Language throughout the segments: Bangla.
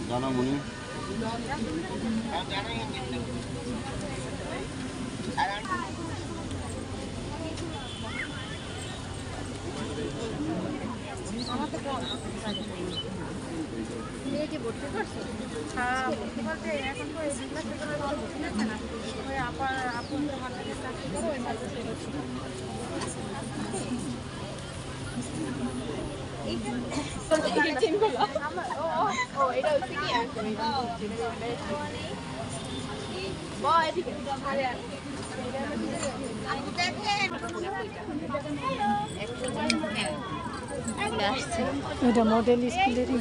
জানামুনি কি ভর্তি করছো? হ্যাঁ ভর্তি বলতে এখন তো এই বিকাশ থেকে বুঝতে যাচ্ছে না ওই আপার আপন মার্কেটে চাকরি করো ওই মার্কেটে করছি এটা হচ্ছে কি এটা মডেল স্কুলেরই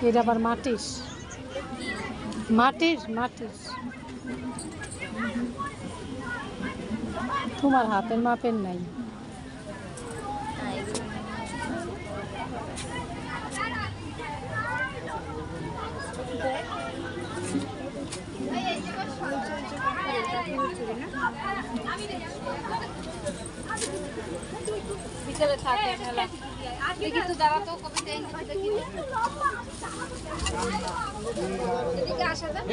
এটা আবার মাটির মাটির মাটির তোমার হাতের মাপের নাই বিকেলে থাকে মেলা দেখি তো দাঁড়া তো কবিতা দেখি এদিকে আসা যায়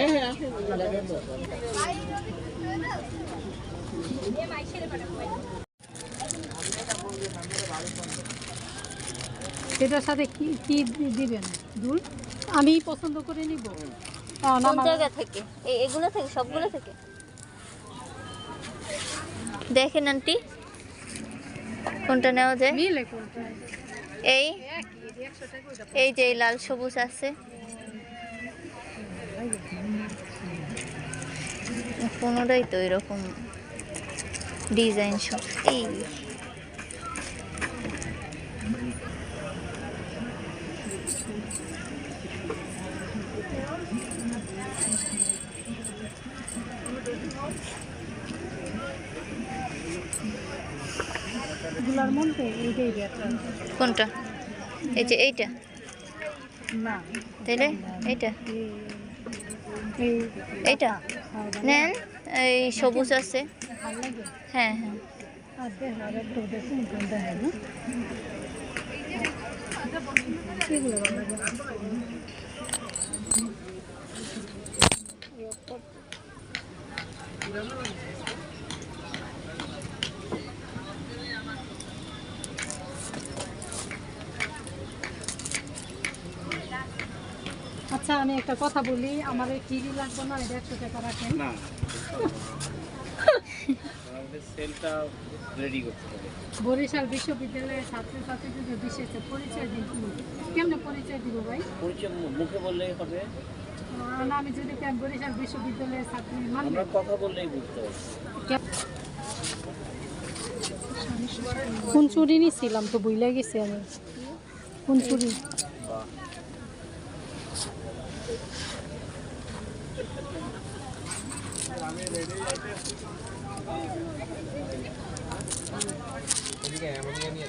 এটার সাথে কি কি দিবেন দুল আমি পছন্দ করে নিব কোন জায়গা থেকে এগুলো থেকে সবগুলো থেকে দেখেন আন্টি কোনটা নেওয়া যায় মিলে কোনটা এই এই যে লাল সবুজ আছে কোনোটাই তো এরকম ডিজাইন সব এই গুলার মধ্যে এইটাই বেটার কোনটা এই যে এইটা না তাইলে এইটা এই এইটা নেন এই সবুজ আছে ভালো লাগে হ্যাঁ হ্যাঁ আর দেখ আর একটু দেখুন কোনটা হয় না এগুলো ভালো লাগে আচ্ছা আমি একটা কথা বলি আমার এই টিভি লাগবে না এটা 100 টাকা রাখেন না আমাদের সেলটা রেডি করতে হবে বরিশাল বিশ্ববিদ্যালয়ের ছাত্রছাত্রীদের বিশেষ পরিচয় দিন কেমনে পরিচয় দিব ভাই পরিচয় মুখে বললেই হবে না আমি যদি বরিশাল বিশ্ববিদ্যালয়ের ছাত্রী মানব আমরা কথা বললেই বুঝতে হবে কোন চুরি নিছিলাম তো ভুলে গেছি আমি কোন চুরি এদিকে এমন নিয়ে